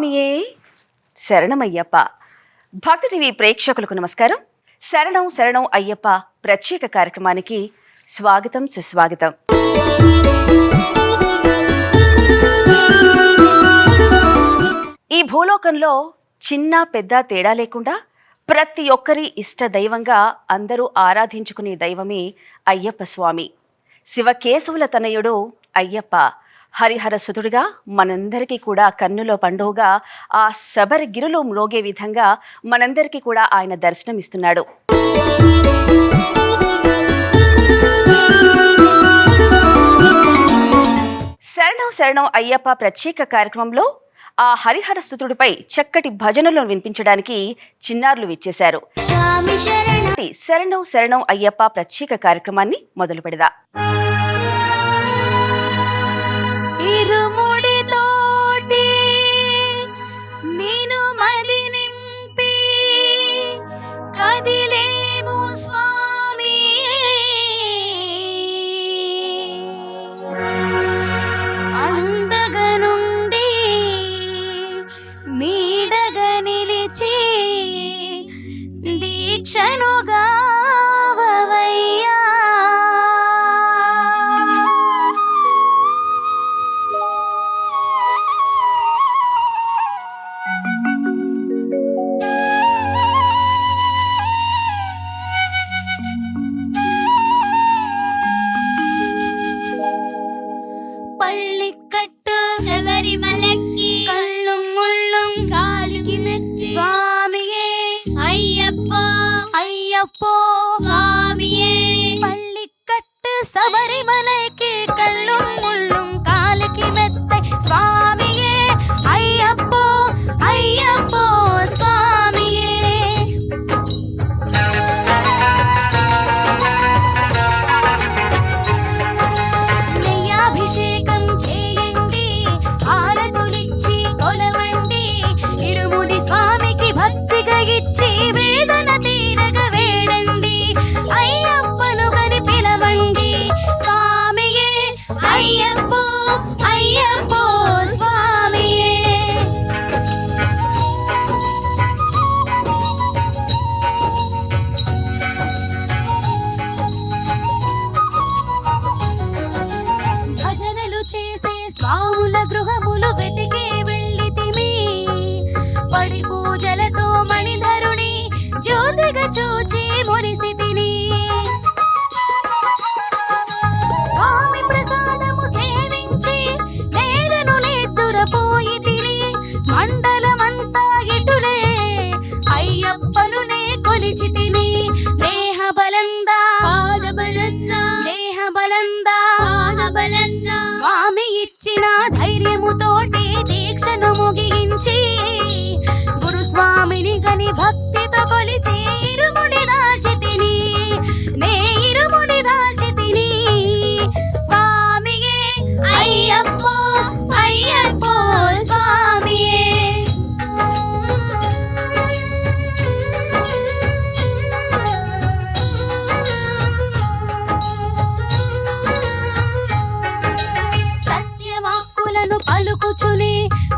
స్వామియే శరణమయ్యప్ప. భక్తి టీవీ ప్రేక్షకులకు నమస్కారం. శరణం శరణం అయ్యప్ప ప్రత్యేక కార్యక్రమానికి స్వాగతం సుస్వాగతం. ఈ భూలోకంలో చిన్న పెద్ద తేడా లేకుండా ప్రతి ఒక్కరి ఇష్ట దైవంగా అందరూ ఆరాధించుకునే దైవమే అయ్యప్ప స్వామి. శివకేశవుల తనయుడు అయ్యప్ప హరిహర సుతుడిగా మనందరికీ కూడా కన్నులో పండుగగా ఆ శబరి గిరులు మ్రోగే విధంగా మనందరికీ కూడా ఆయన దర్శనమిస్తున్నాడు. శరణం శరణం అయ్యప్ప ప్రత్యేక కార్యక్రమంలో ఆ హరిహర స్తుతుడిపై చక్కటి భజనలను వినిపించడానికి చిన్నారులు విచ్చేశారు. శరణం శరణం అయ్యప్ప ప్రత్యేక కార్యక్రమాన్ని మొదలు పెడదా.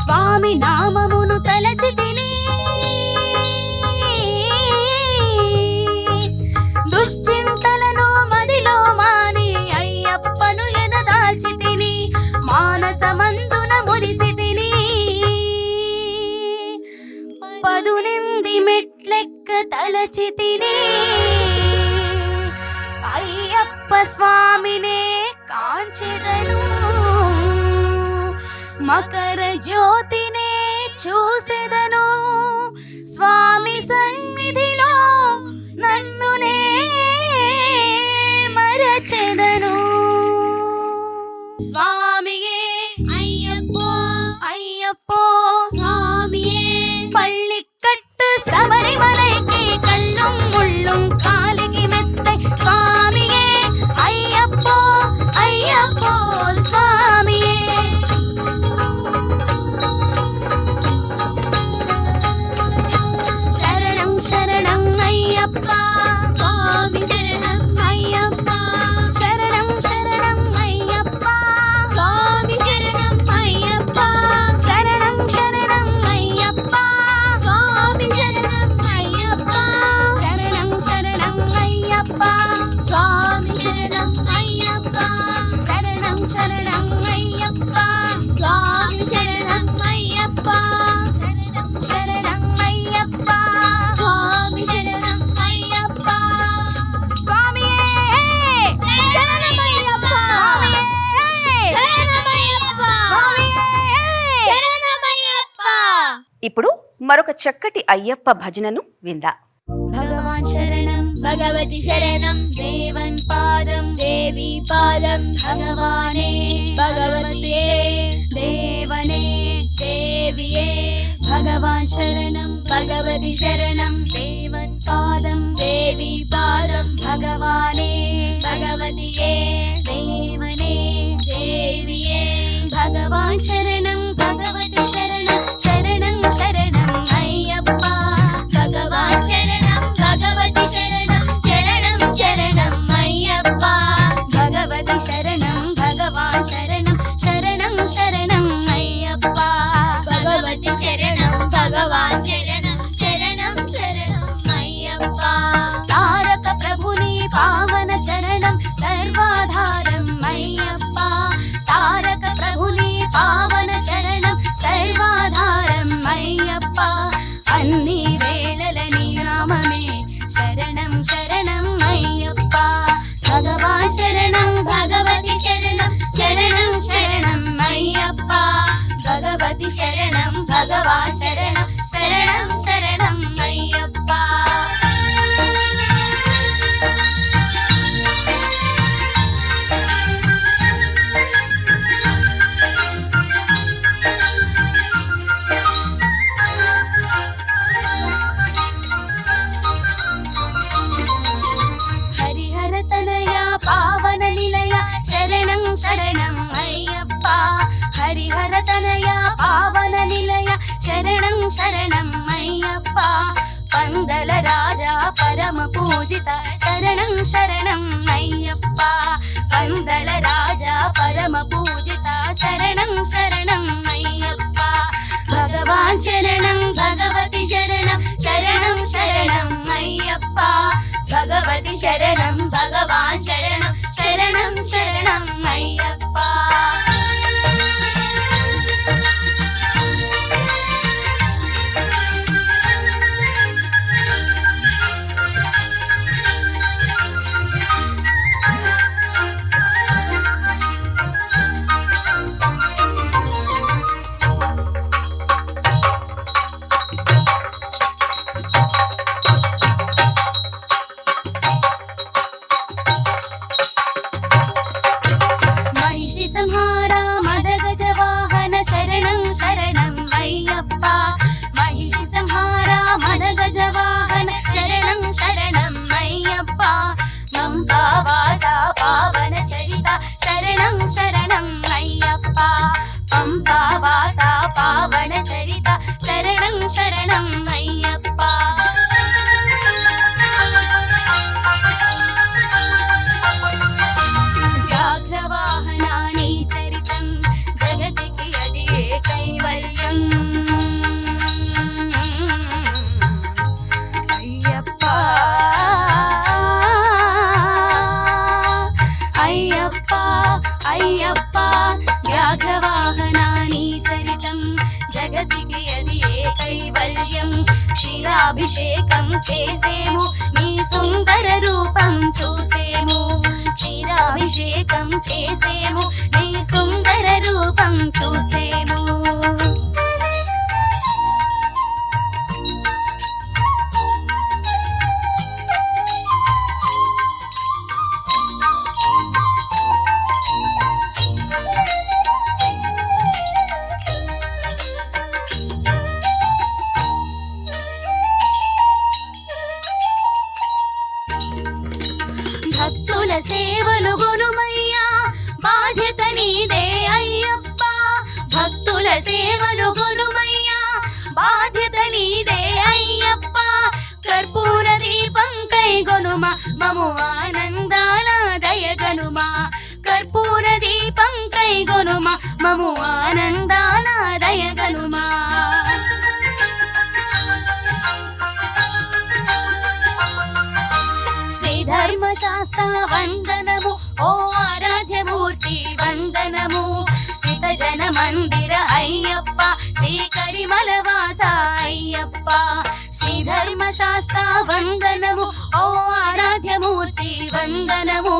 స్వామి నామమును తలచితిని, దుశ్చింతలను మదిలో మాని అయ్యప్పను ఎనదాల్చితిని, మానసమందున మురిసితిని, 18 మెట్లెక్క తలచితిని, అయ్యప్ప స్వామినే కాంచెదను, మకర జ్యోతినే చూసెదను, స్వామి సన్నిధిలో నన్నునే మరచెదను. స్వామియే అయ్యప్పో అయ్యప్పో స్వామియే, పళ్ళికట్టు శబరిమలైకి కళ్ళుం ముళ్ళుం కాలికి మెత్తై, స్వామియే అయ్యప్పో అయ్యప్పో స్వామియే. ఇప్పుడు మరొక చక్కటి అయ్యప్ప భజనను విందా. భగవాన్ శరణం భగవతి శరణం దేవన్ పాదం దేవి పాదం భగవానే భగవతియే దేవనే దేవియే భగవాన్ శరణం భగవతి శరణం దేవన్ పాదం దేవి పాదం భగవానే భగవతియే దేవనే దేవియే భగవాన్ శరణం భగవతి శరణం శరణం శరణం అయ్యప్ప భగవాన్ శరణం భగవతి శరణం శరణం శరణం అయ్యప్ప భగవతి శరణం భగవాన్ శరణం శరణం శరణం అయ్యప్ప భగవతి శరణం భగవాన్ శరణం శరణం శరణం అయ్యప్ప తారక ప్రభుని పావన చరణం సర్వాధారం అయ్యప్ప తారక ప్రభుని పావన చరణం సర్వాధారం అయ్యప్ప అన్ని వేళల నీ నామమే శరణం శరణం అయ్యప్ప భగవాన్ శరణం భగవతి శరణం శరణం శరణం అయ్యప్ప భగవతి శరణం భగవాన్ శరణం శరణం శరణం అయ్యప్ప హరిహర తనయ పావన నిలయ శరణం శరణం అయ్యప్ప హరిహర తనయ పావన నిలయ శరణం శరణం అయ్యప్ప పందల రాజా పరమ పూజిత శరణం శరణం అయ్యప్ప పందల రాజా పరమ పూజిత శరణం శరణం అయ్యప్ప భగవాన్ శరణం భగవతి శరణం శరణం శరణం అయ్యప్ప భగవతి శరణం భగవాన్ శరణం శరణం శరణం అయ్యప్ప మహిషి సంహార మదగజ వాహన శరణం శరణం అయ్యప్ప మహిషి సంహార మదగజ వాహన శరణం శరణం అయ్యప్ప పంపావాస పావన చరిత శరణం శరణం అయ్యప్ప పంపావాస పావన చరిత శరణం శరణం అయ్యప్ప వ్యాఘ్రవాహనాని చరితం జగతికి అది కైవల్యం అయ్యప్ప అయ్యప్ప అయ్యప్ప వ్యాఘ్రవాహనాని చరితం జగతికి అది కైవల్యం క్షీరాభిషేకం చేసేము నీ సుందర రూపం చూసేము క్షీరాభిషేకం చేసేము నీ సుందర రూపం చూసేము భక్తుల సేవలు గురుమయ్యా బాధ్యత నీదే అయ్యప్ప భక్తుల సేవలు గురుమయ్యా బాధ్యత నీదే అయ్యప్ప కర్పూర దీపం కైగొనుమ మము ఆనందాల దయగనుమ కర్పూర దీపం కైగొనుమ మము ఆనందాల దయగనుమ శ్రీధర్మశాస్త్ర వందనము ఓ ఆరాధ్యమూర్తి వందనము స్థిత జన మందిర అయ్యప్ప శ్రీకరిమల వాస అయ్యప్ప శ్రీధర్మశాస్త్ర వందనము ఓ ఆరాధ్యమూర్తి వందనము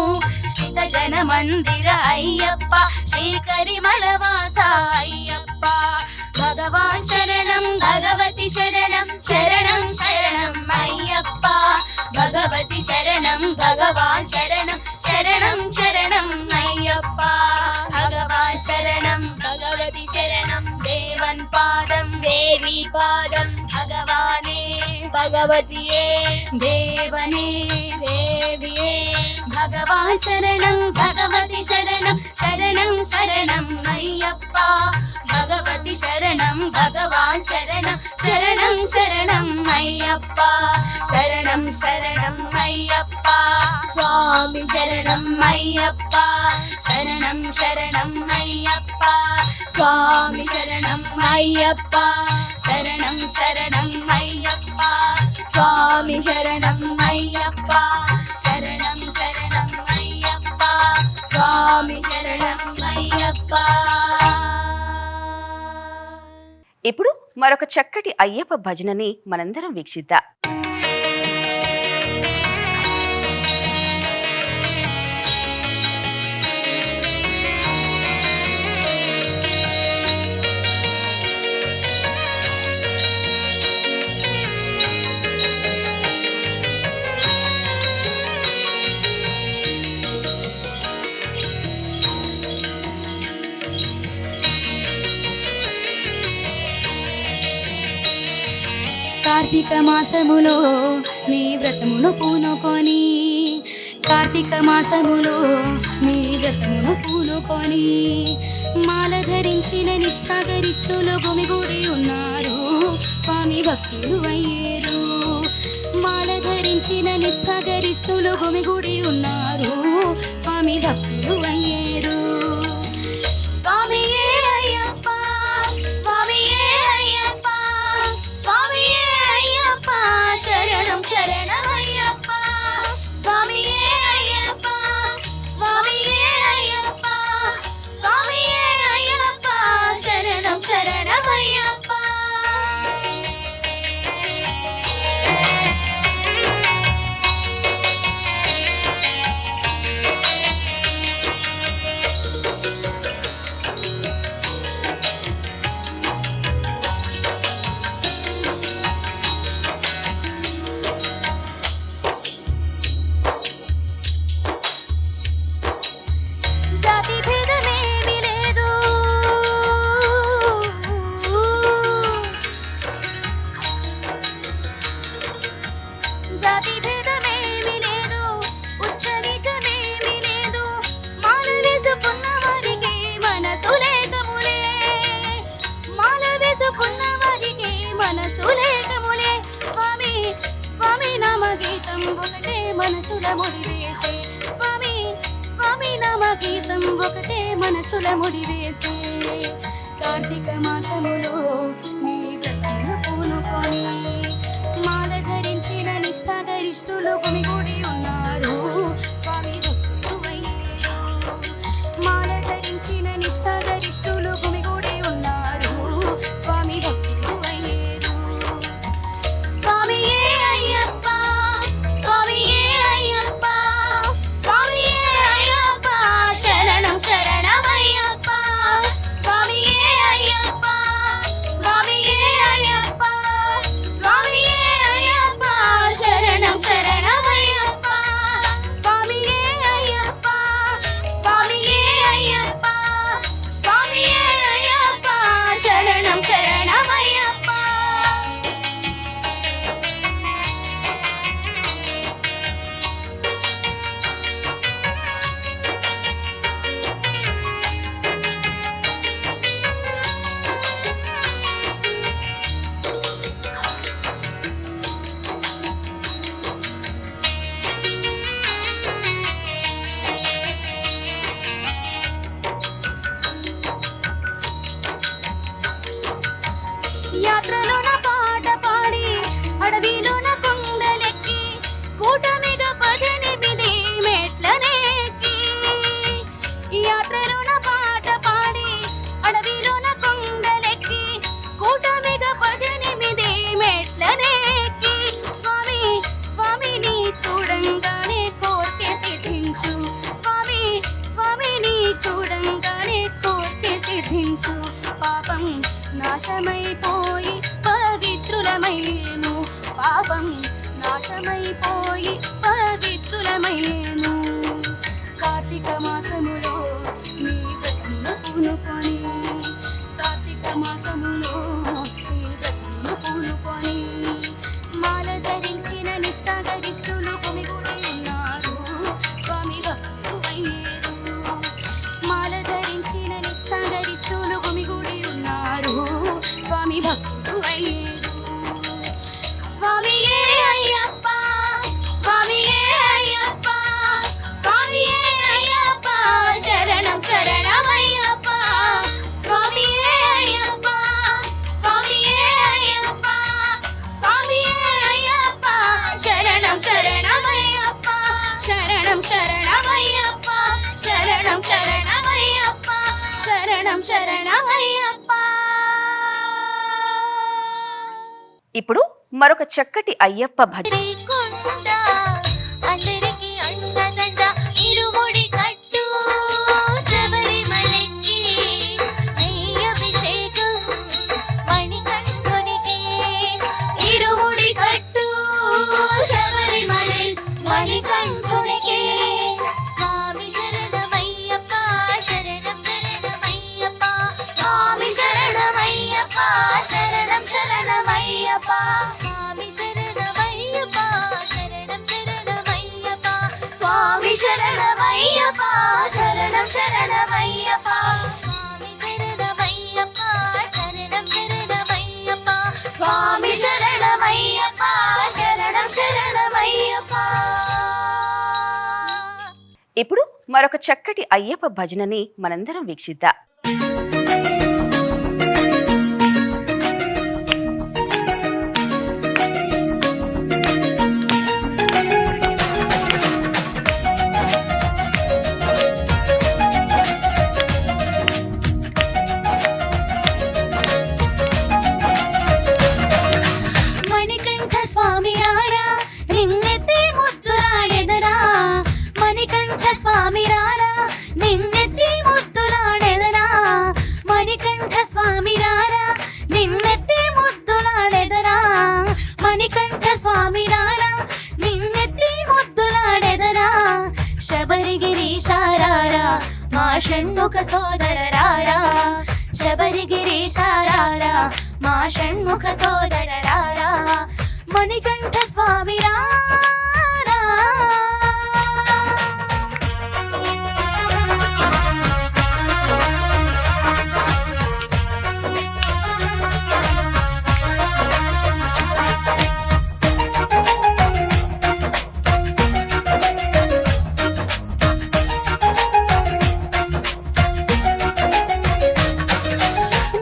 స్థిత జన మందిర అయ్యప్ప శ్రీకరిమల వాస అయ్యప్ప భగవాన్ శరణం భగవతి శరణం శరణం శరణం అయ్యప్ప భగవతి శరణం భగవాన్ శరణం శరణం శరణం అయ్యప్ప భగవాన్ శరణం భగవతి శరణం దేవన్ పాదం దేవి పాదం భగవానే భగవతియే దేవనే దేవియే భగవాన్ శరణం భగవతి శరణం శరణం శరణం అయ్యప్ప భగవతి శరణం భగవాన్ శరణం శరణం శరణం అయ్యప్ప శరణం శరణం అయ్యప్ప స్వామి శరణం అయ్యప్ప శరణం శరణం అయ్యప్ప స్వామి శరణం అయ్యప్ప శరణం శరణం అయ్యప్ప స్వామి శరణం అయ్యప్ప శరణం శరణం అయ్యప్ప స్వామి శరణం అయ్యప్ప ఇప్పుడు మరొక చక్కటి అయ్యప్ప భజనని మనందరం వీక్షిద్దాం. కార్తీక మాసములో నీ వ్రతమును పూనుకొని కార్తీక మాసములో నీ వ్రతమును పూనుకొని మాల ధరించిన నిష్ఠాగరిష్ఠులు గుమిగూడి ఉన్నారు స్వామి భక్తులు అయ్యేరు మాల ధరించిన నిష్ఠాగరిష్ఠులు గుమిగూడి ఉన్నారు స్వామి భక్తులు అయ్యేరు స్వామియే అయ్యప్ప స్వామియే అయ్యప్ప స్వామియే అయ్యప్ప శరణం శరణం అయ్యప్ప స్వామియే అయ్యప్ప స్వామియే అయ్యప్ప స్వామియే అయ్యప్ప శరణం శరణం అయ్యప్ప జాతి భేదమేమీ లేదు జాతి భేదమేమీ లేదు ఉచ్చ నీచమేమీ లేదు మాల వేసుకున్న వారికి మనసు లేకములే మాల వేసుకున్న వారికి మనసు లేకములే స్వామి స్వామి నామ గీతం ఒకటే మనసుల ముడివేసే స్వామి స్వామి నామ గీతం ఒకటే మనసుల ముడివేసే కార్తీక మాసములో నీ వ్రతమును పూనుకొని మాల ధరించిన నిష్ఠాగరిష్ఠులు గుమిగూడి ఉన్నారు స్వామి భక్తులు అయ్యేరు మాల ధరించిన నిష్ఠాగరిష్ఠులు గుమిగూడి ఉన్నారు స్వామి భక్తులు అయ్యేరు స్వామియే అయ్యప్ప స్వామియే అయ్యప్ప స్వామియే అయ్యప్ప శరణం శరణం అయ్యప్ప స్వామియే అయ్యప్ప స్వామియే అయ్యప్ప స్వామియే అయ్యప్ప శరణం శరణం అయ్యప్ప పాశమైపోయి పవిత్రులమయ్యేను. కార్తీక మాసములో నీ వ్రతమును పూనుకొని, కార్తీక మాసములో నీ వ్రతమును పూనుకొని, మాల ధరించిన నిష్ఠాగరిష్ఠులు గుమిగూడి ఉన్నారు స్వామి భక్తులు అయ్యేరు. మాల ధరించిన నిష్ఠాగరిష్ఠులు గుమిగూడి ఉన్నారు స్వామి భక్తులు అయ్యేరు. స్వామియే అయ్యప్ప, స్వామియే అయ్యప్ప, స్వామియే అయ్యప్ప, శరణం శరణమయ్యప్ప. స్వామియే అయ్యప్ప, స్వామియే అయ్యప్ప, స్వామియే అయ్యప్ప, శరణం శరణమయ్యప్ప. శరణం శరణమయ్యప్ప, శరణం శరణమయ్యప్ప, శరణం శరణమయ్యప్ప. ఇప్పుడు మరొక చక్కటి అయ్యప్ప భజన. కొండ అందరికి అండదండ ఇరుముడి కట్టు, శబరిమలకి నెయ్యభిషేకం మణికంఠునికి. ఇరుముడి కట్టు శబరిమల మణికంఠునికి. స్వామి శరణమయ్యప్ప, శరణం శరణమయ్యప్ప, స్వామి శరణమయ్యప్ప, శరణం శరణమయ్యప్ప, స్వామి శరణమయ్యప్ప, శరణం శరణమయ్యప్ప, స్వామి శరణమయ్యప్ప, శరణం శరణమయ్యప్ప, స్వామి శరణమయ్యప్ప, శరణం శరణమయ్యప్ప, స్వామి శరణమయ్యప్ప, శరణం శరణమయ్యప్ప. ఇప్పుడు మరొక చక్కటి అయ్యప్ప భజనని మనందరం వీక్షిద్దాం. మణికంఠ స్వామి రారా నిన్నెత్తి ముద్దులాడెదరా, మణికంఠ స్వామి రారా నిన్నెత్తి ముద్దులాడెదరా, మణికంఠ స్వామి రారా నిన్నెత్తి ముద్దులాడెదరా, మణికంఠ స్వామి రారా నిన్నెత్తి ముద్దులాడెదరా. శబరిగిరీశారారా మా షణ్ముఖ సోదర రారా, శబరిగిరీశారారా మా షణ్ముఖ సోదర రారా, మణికంఠ స్వామి రారా.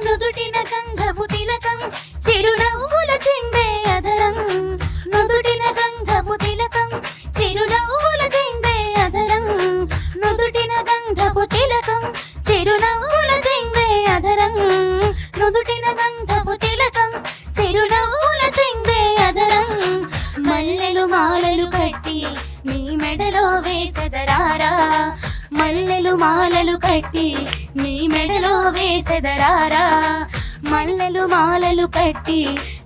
నుదుటిన గంధపు తిలకం చిరునవ్వుల చిందే అధరం, నుదుటిన గంధపు తిలకం చిరునవ్వుల చిందే అధరం, నుదుటిన గంధపు తిలకం చిరునవ్వుల చిందే అధరం, నుదుటిన గంధపు తిలకం చిరునవ్వుల చిందే అధరం. మల్లెలు మాలలు కట్టి నీ మెడలో వేసెదరారా, మల్లెలు మాలలు కట్టి నీ మెడలో వేసెదరారా, మల్లెలు మాలలు కట్టి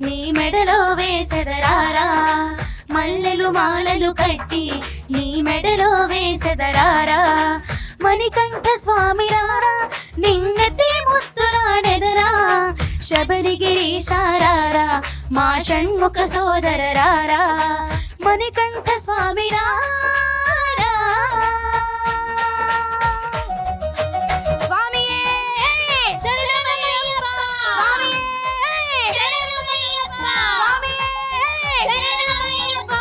నీ మెడలో వేసెదరారా, మల్లెలు మాలలు కట్టి నీ మెడలో వేసెదరారా. మణికంఠ స్వామి రారా నిన్నెత్తి ముద్దులాడెదరా, శబరిగిరీశారారా మా షణ్ముఖ సోదర రారా, మణికంఠ స్వామి రారా. స్వామియే శరణమయ్యప్ప, స్వామియే శరణమయ్యప్ప, స్వామియే శరణమయ్యప్ప.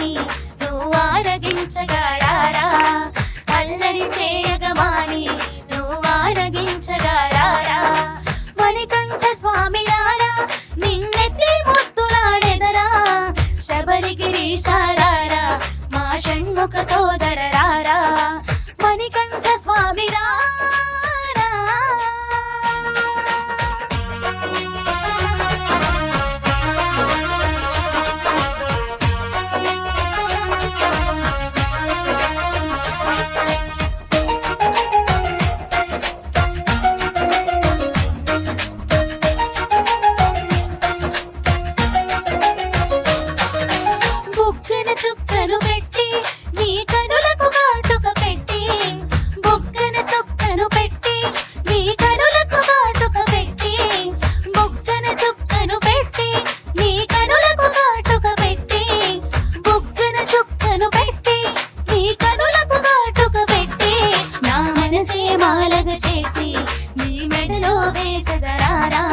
మాని నువ్వు ఆరగించగారారా అల్లరి చేయగమాని నువ్వు ఆరగించగారారా మణికంఠ స్వామి రారా నిన్నెత్తి ముద్దులాడెదరా శబరిగిరీశారారా మా షణ్ముఖ సోదర రారా మణికంఠ స్వామి రారా బుగ్గన చుక్కను పెట్టి నీ కనులకు కాటుక పెట్టి బుగ్గన చుక్కను పెట్టి నీ కనులకు కాటుక పెట్టి బుగ్గన చుక్కను పెట్టి నీ కనులకు కాటుక పెట్టి బుగ్గన చుక్కను పెట్టి నీ కనులకు కాటుక పెట్టి నా మనసే మాలగ చేసి నీ మెడలో వేసెదరారా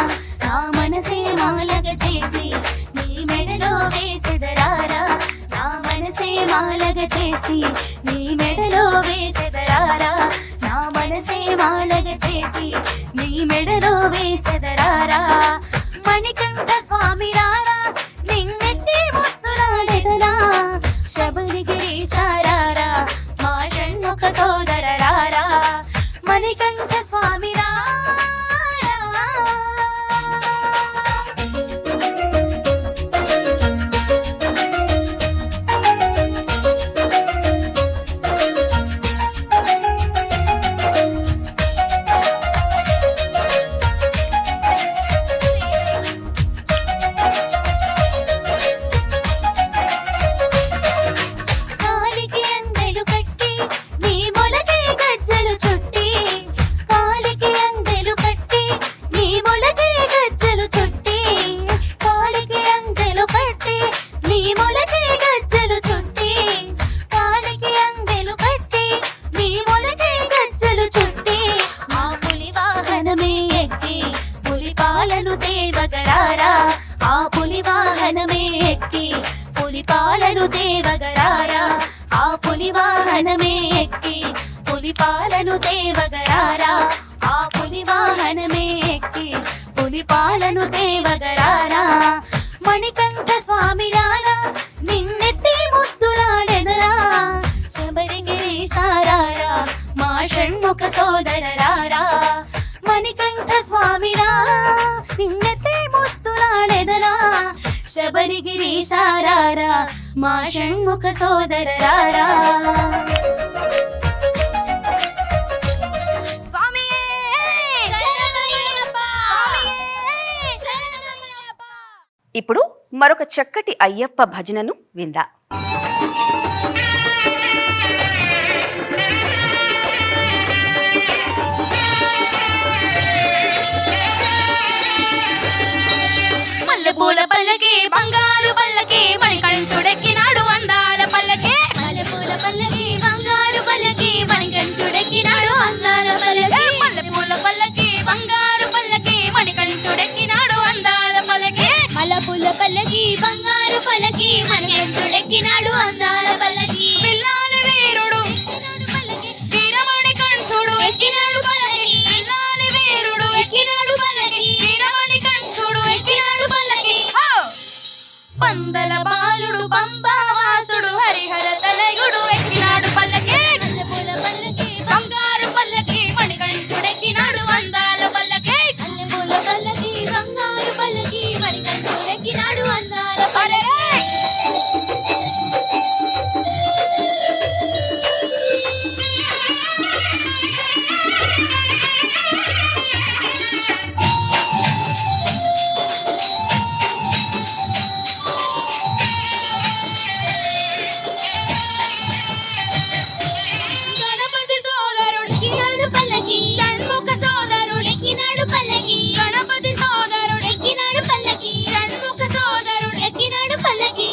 నా మనసే మాలగ చేసి నీ మెడలో వేసెదరారా నా మనసే మాలగ చేసి నీ మెడలో వేసెదరారా నా మనసే మాలగ చేసి నీ మెడలో వేసెదరారా మణికంఠ స్వామి రారా నిన్నెత్తి ముద్దులాడెదరా శబరిగిరీశారారా మా షణ్ముఖ సోదర రారా మణికంఠ స్వామి రారా కాలికి అందెలు కట్టి నీ మొలకే గజ్జలు చుట్టి కాలికి అందెలు కట్టి నీ మొలకే గజ్జలు చుట్టి కాలికి అందెలు కట్టి నీ మొలకే గజ్జలు చుట్టి కాలికి అందెలు కట్టి నీ మొలకే గజ్జలు చుట్టి ఆ పులి వాహనమే ఎక్కి పులి పాలను దేవగరారా ఆ పులి వాహనమే ఎక్కి పులి పాలను దేవగరారా ఆ పులి వాహనమే ఎక్కి పులి పాలను దేవగరారా ఆ పులి వాహనమే ఎక్కి పులి పాలను దేవగరారా మణికంఠ స్వామి రారా నిన్నెత్తి ముద్దులాడెదరా శబరిగిరీశారారా మా షణ్ముఖ సోదర రారా మణికంఠ స్వామి రారా నిన్నెత్తి ముద్దులాడెదరా శబరిగిరీశారారా మా షణ్ముఖ సోదర రారా స్వామియే శరణమయ్యప్ప స్వామియే శరణమయ్యప్ప. ఇప్పుడు మరొక చక్కటి అయ్యప్ప భజనను విందా. మల్లెపూల పల్లకి బంగారు పల్లకి మణికంఠుడెక్కినాడు అందాల పల్లకి మల్లెపూల పల్లకి బంగారు పల్లకి మణికంఠుడెక్కినాడు అందాల పల్లకి మల్లెపూల పల్లకి బంగారు పల్లకి మణికంఠుడెక్కినాడు అందాల పల్లకి మల్లెపూల పల్లకి బంగారు పల్లకి మణికంఠుడెక్కినాడు అందాల పల్లకి పిల్లాలి వీరుడు వీరమణి కంఠుడు ఎక్కినాడు పల్లకి పిల్లాలి వీరుడు ఎక్కినాడు పల్లకి వీరమణి కంఠుడు ఎక్కినాడు పల్లకి పందల బాలుడు పంబావాసుడు హరిహర తలయుడు ఎక్కినాడు పల్లకి మల్లెపూల పల్లకి బంగారు పల్లకి మణికంఠుడెక్కినాడు అందాల పల్లకి మల్లెపూల పల్లకి బంగారు పల్లకి మణికంఠుడెక్కినాడు అందాల పల్లకి గణపతి సోదరుడు ఎక్కినాడు పల్లకి షణ్ముఖ సోదరుడు ఎక్కినాడు పల్లకి గణపతి సోదరుడు ఎక్కినాడు పల్లకి షణ్ముఖ సోదరుడు ఎక్కినాడు పల్లకి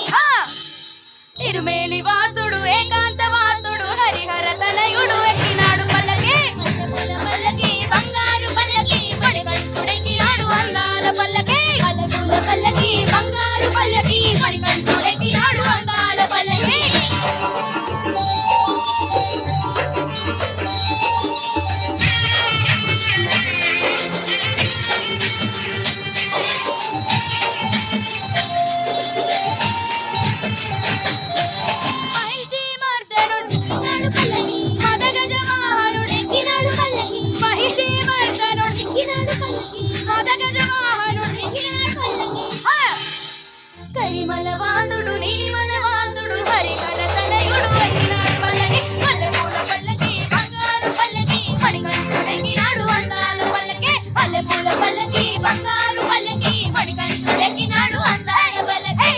తిరుమేలి వాసుడు ఏకాంత వాసుడు హరిహర తలయుడు ఎక్కినాడు పల్లకి మల్లెపూల పల్లకి బంగారు పల్లకి మణికంఠుడెక్కినాడు అందాల పల్లకి మల్లెపూల పల్లకి బంగారు పల్లకి మణికంఠుడెక్కినాడు అందాల పల్లకి కందమల వాసుడు నీలిమల వాసుడు హరిహర తనయుడు ఎక్కినాడు పల్లకి మల్లెపూల పల్లకి బంగారు పల్లకి మణికంఠుడెక్కినాడు అందాల పల్లకి మల్లెపూల పల్లకి బంగారు పల్లకి మణికంఠుడెక్కినాడు అందాల పల్లకి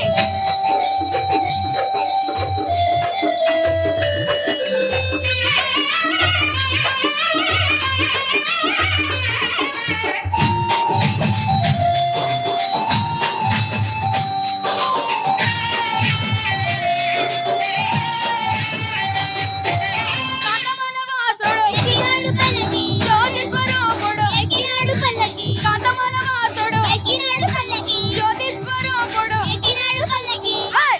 కాంతమల వాసుడు ఎక్కినాడు పల్లకి జ్యోతి స్వరూపుడు ఎక్కినాడు పల్లకి కాంతమల వాసుడు ఎక్కినాడు పల్లకి జ్యోతి స్వరూపుడు ఎక్కినాడు పల్లకి హై!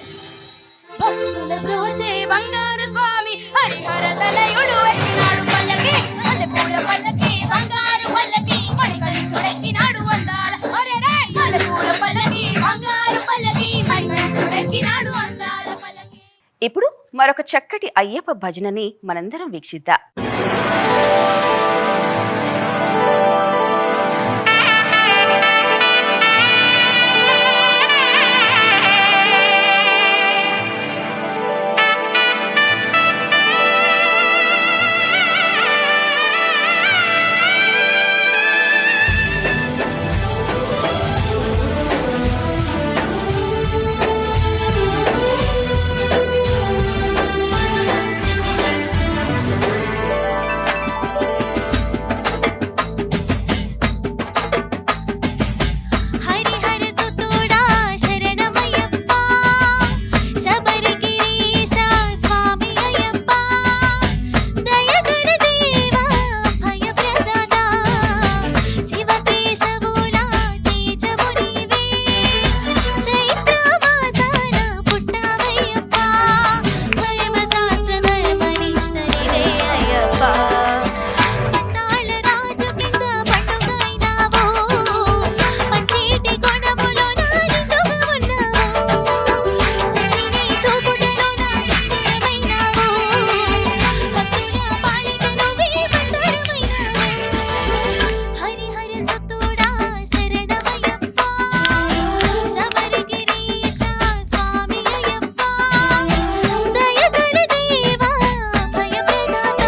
భక్తుల బ్రోచే బంగారు స్వామి హరిహర తనయుడు ఎక్కినాడు పల్లకి మల్లెపూల పల్లకి బంగారు పల్లకి మణికంఠుడెక్కినాడు అందాల అరెరే మల్లెపూల పల్లకి బంగారు పల్లకి మణికంఠుడెక్కినాడు అందాల పల్లకి. ఇప్పుడు మరొక చక్కటి అయ్యప్ప భజనని మనందరం వీక్షిద్దాం. హరిహర సుతుడా శరణమయ్యప్ప శబరిగిరీశ స్వామి అయ్యప్ప దయగల దేవా భయప్రదాత శివకేశవుల తేజము నీవే చైత్ర మాసాన పుట్టావయ్యప్ప ధర్మ శాస్త్ర ధర్మనిష్ట నీవే అయ్యప్ప పన్నాళ్ళ రాజు కింద పండుగైనావు పచ్చేటి గుణములో నా నిజుగా ఉన్నావు సరిని చూపుటలో నా సుందరమైనావు భక్తుల పాలిట నువ్వే బంగారమైనావు హరిహర సుతుడా శరణమయ్యప్ప శబరిగిరీశ స్వామి అయ్యప్ప దయగల దేవా భయప్రదాత.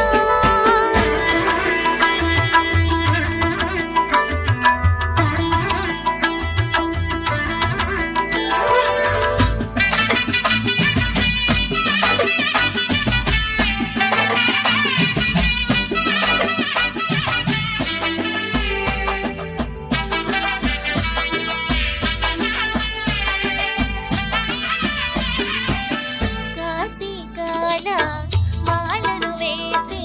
కార్తీకాన మాలను వేసి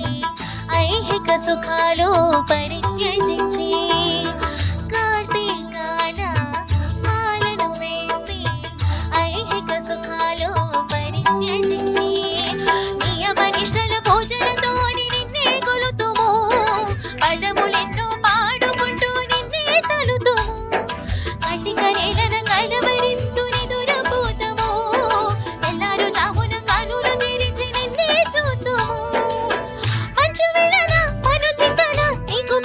ఐహిక సుఖాలు పరిత్యజించి కార్తీకాన మాలను వేసి ఐహిక సుఖాలు పరిత్యజించి నియమ నిష్టల పూజలతో నిన్నే కొలుతుము పదములెన్నో పాడుకుంటూ నిన్నే తలుతుము కంటికరేలన కలవరిస్తూ నిదురపోతము తెల్లారు జామున కనులు తెరిచి నిన్నే చూతుము మంచు వెళ్ళన మను చింతన నీకు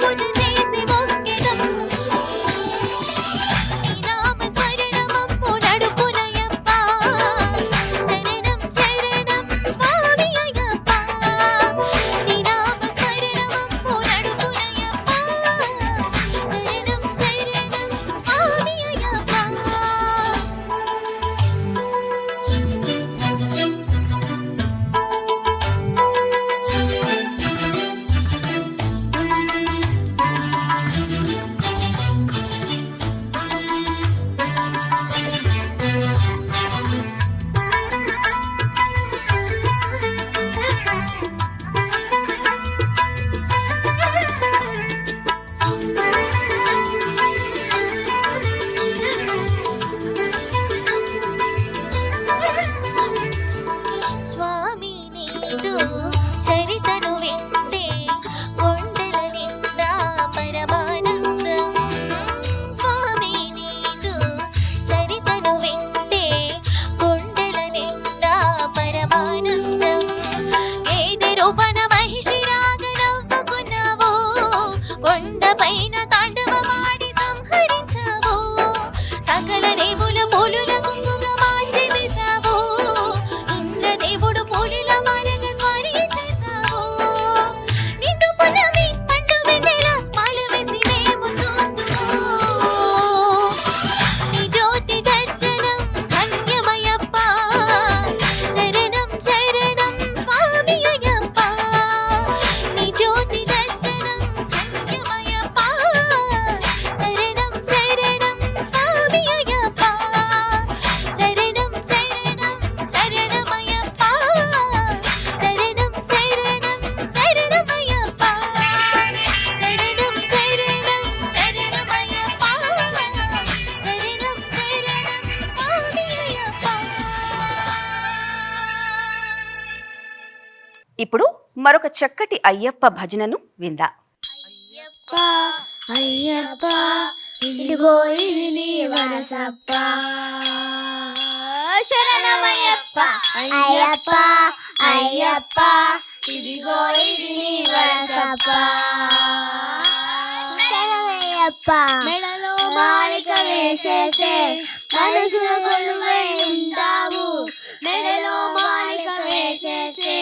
ఇప్పుడు మరొక చక్కటి అయ్యప్ప భజనను విందా. అయ్యప్ప ఇదిగో ఇది నీ వరసప్ప శరణమయ్యప్ప అయ్యప్ప అయ్యప్ప ఇదిగో ఇది నీ వరసప్ప శరణమయ్యప్ప మెడలో మాలిక వేసేసే మనసులో కొలువై ఉంటావు మెడలో మాలిక వేసేసే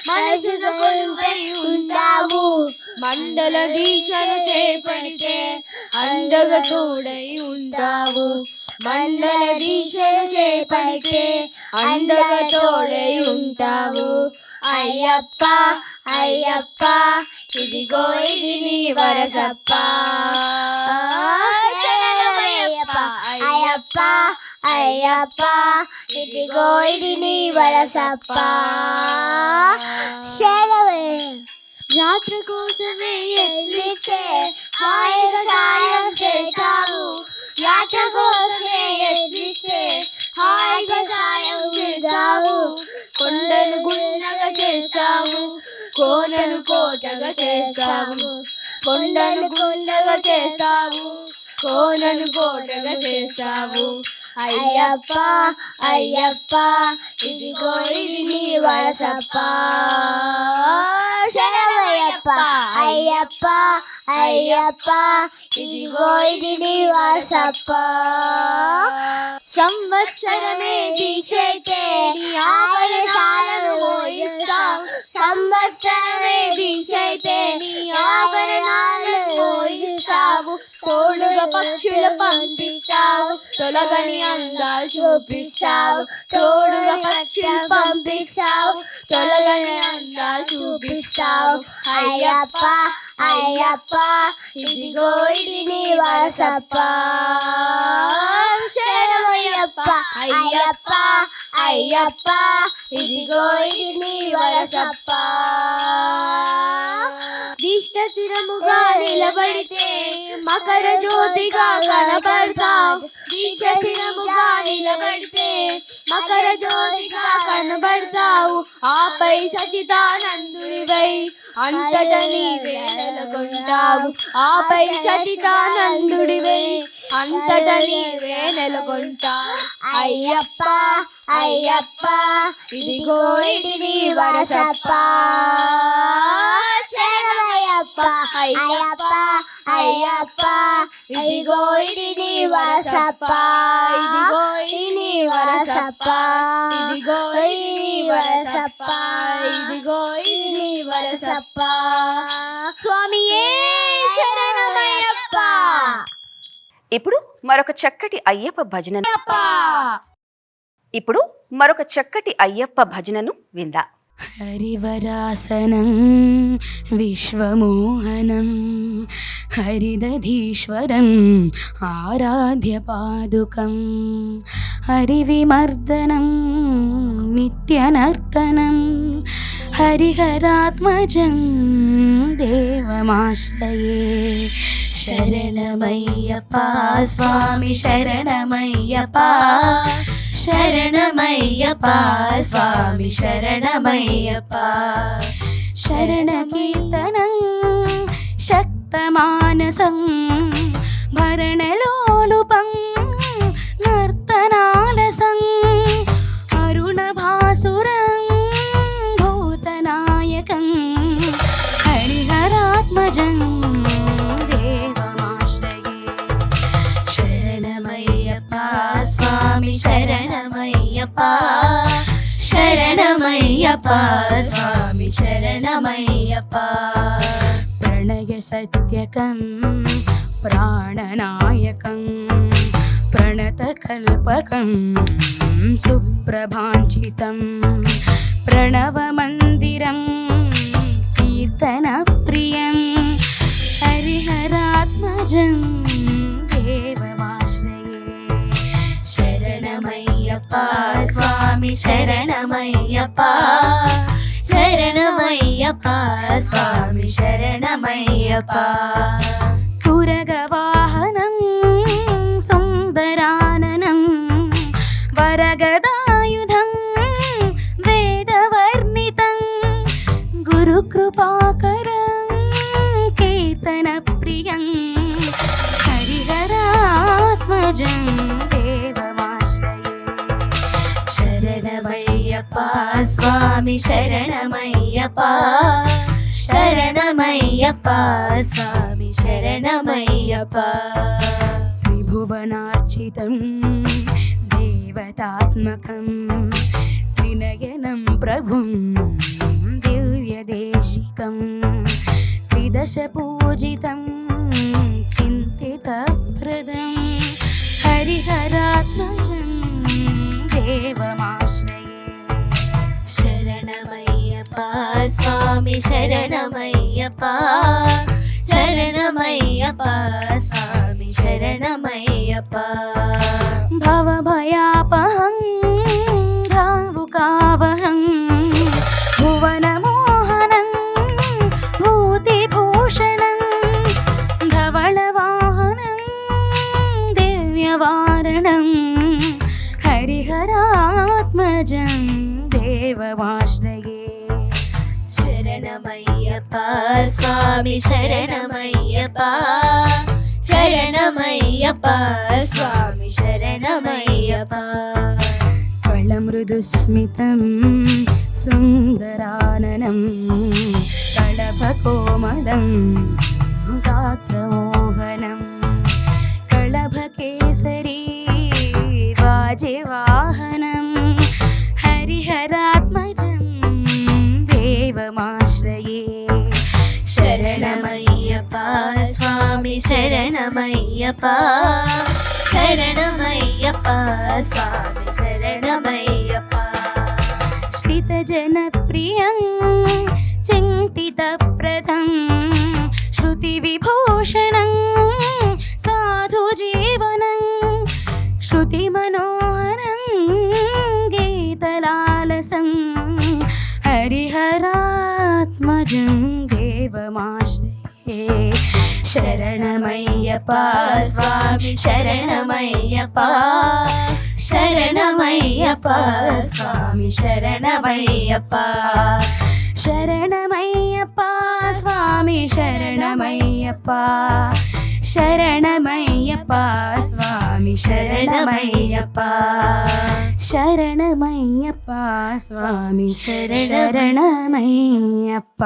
మనసులో కొలువై ఉంటావు మండల దీక్షను చేపడితే అండగా తోడై ఉంటావు మండల దీక్షను చేపడితే అండగా తోడై ఉంటావు అయ్యప్ప అయ్యప్ప ఇదిగో ఇది నీ వరసప్ప శరణమయ్యప్ప అయ్యప్ప అయ్యప్ప ఇదిగో ఇది నీ వరసప్ప శరణమయ్యప్ప యాత్ర కోసమే ఎత్తిస్తే హాయిగా సాయం చేస్తావు యాత్ర కోసమే ఎత్తిస్తే హాయిగా సాయం చేస్తావు కొండను గున్నగా చేస్తావు కోనను కోటగా చేస్తావు కొండను గున్నగా చేస్తావు కోనను కోటగా చేస్తావు అయ్యప్ప అయ్యప్ప ఇదిగో ఇది నీ వరసప్ప శరణమయ్యప్ప అయ్యప్ప అయ్యప్ప ఇదిగో ఇది నీ వరసప్ప సంవత్సరమే దీక్షైతే నీ ఆభరణాలను మోయిస్తావు సంవత్సరమే దీక్షైతే నీ ఆభరణాలను మోయిస్తావు తోడుగా పక్షులు పంపిస్తావు తొలగని అందాలు చూపిస్తావు తోడుగా పక్షులు పంపిస్తావు తొలగని అందాలు చూపిస్తావు అయ్యప్ప అయ్యప్ప ఇదిగో ఇది నీ వరసప్ప శరణమయ్యప్ప అయ్యప్ప అయ్యప్ప ఇదిగో ఇది నీ వరసప్ప దీక్ష స్థిరముగా నిలబడితే మకర జ్యోతిగా కనబడతావు దీక్ష స్థిరముగా నిలబడితే మకర జ్యోతిగా కనబడతావు ఆపై సచిదానందుడివై అంతట నీవే నెలకొంటావు ఆపై సచిదానందుడివై అంతట నీవే నెలకొంటావు అయ్యప్ప అయ్యప్ప ఇదిగో ఇది నీ వరసప్ప శరణమయ్యప్ప అయ్యప్ప అయ్యప్ప ఇదిగో ఇది నీ వరసప్ప ఇదిగో ఇది నీ వరసప్ప ఇదిగో ఇది నీ వరసప్ప ఇదిగో ఇది నీ వరసప్ప స్వామియే శరణమయ్యప్ప. ఇప్పుడు మరొక చక్కటి అయ్యప్ప భజనను విందా. హరివరాసనం విశ్వమోహనం హరిదధీశ్వరం ఆరాధ్య పాదుకం హరివిమర్దనం నిత్యనర్తనం హరిహరాత్మజం దేవమాశ్రయే. శరణమయ్యప్ప స్వామి శరణమయ్యప్ప శరణమయ్యప్ప స్వామి శరణమయ్యప్ప. శరణకీర్తనం శక్తమానసం భరణలోలుపం నర్తనాలసం అరుణభాసురం భూతనాయకం హరిహరాత్మజం దేవమాశ్రయే. శరణమయ్యప్ప స్వామి శరణమయ్యప్ప శరణమయ్యప్ప స్వామి శరణమయ్యప్ప. ప్రణయ సత్యకం ప్రాణనాయకం ప్రణతకల్పకం సుప్రభాంచితం ప్రణవమందిరం కీర్తనప్రియం హరిహరాత్మజం దేవమాశ్రయే. శరణమయ్యప్ప స్వామి శరణమయ్యప్ప శరణమయ్యప్ప స్వామి శరణమయ్యప్ప. తురగవాహనం సుందరాననం వరగదాయుధం వేదవర్ణితం జనప్రియం హరిహరాత్మజం దేవమాశ్రయే. శరణమయ్యప్ప స్వామి శరణమయ్యప్ప శరణమయ్యప్ప స్వామి శరణమయ్యప్ప. త్రిభువనార్చితం దేవతాత్మకం త్రినయనం ప్రభుం దివ్యదేశికం త్రిదశ పూజితం చింతితప్రదం హరిహరాత్మజం దేవమాశ్రయే. శరణమయ్యప్ప స్వామి శరణమయ్యప్ప శరణమయ్యప్ప స్వామి శరణమయ్యప్ప. భవభయాపహం భావుకావహం భువనమోహనం భూతిభూషణం ధవళవాహనం దివ్యవారణం హరిహరాత్మజం దేవమాశ్రయే. శరణమయ్యప్ప స్వామి శరణమయ్యప్ప శరణమయ్యప్ప స్వామి శరణమయ్యప్ప. కళమృదుస్మితం సుందరాననం కళభకోమలం గాత్రమోహనం కళభకేసరీ వాజివాహనం హరిహరాత్మజం దేవమాశ్రయే. శరణమయ్యప్ప స్వామి శరణమయ్యప్ప శరణమయ్యప్ప స్వామి శరణమయ్యప్ప. శ్రితజనప్రియం చింతితప్రదం శృతివిభూషణం సాధుజీవనం శృతిమనోహరం గీతలాలసం హరిహరాత్మజం దేవమాశ్రయే. శరణమయ్యప్ప స్వామి శరణమయ్యప్ప శరణమయ్యప్ప స్వామి శరణమయ్యప్ప. శరణమయ్యప్ప స్వామి శరణమయ్యప్ప శరణమయ్యప్ప స్వామి శరణమయ్యప్ప శరణమయ్యప్ప స్వామి శరణమయ్యప్ప.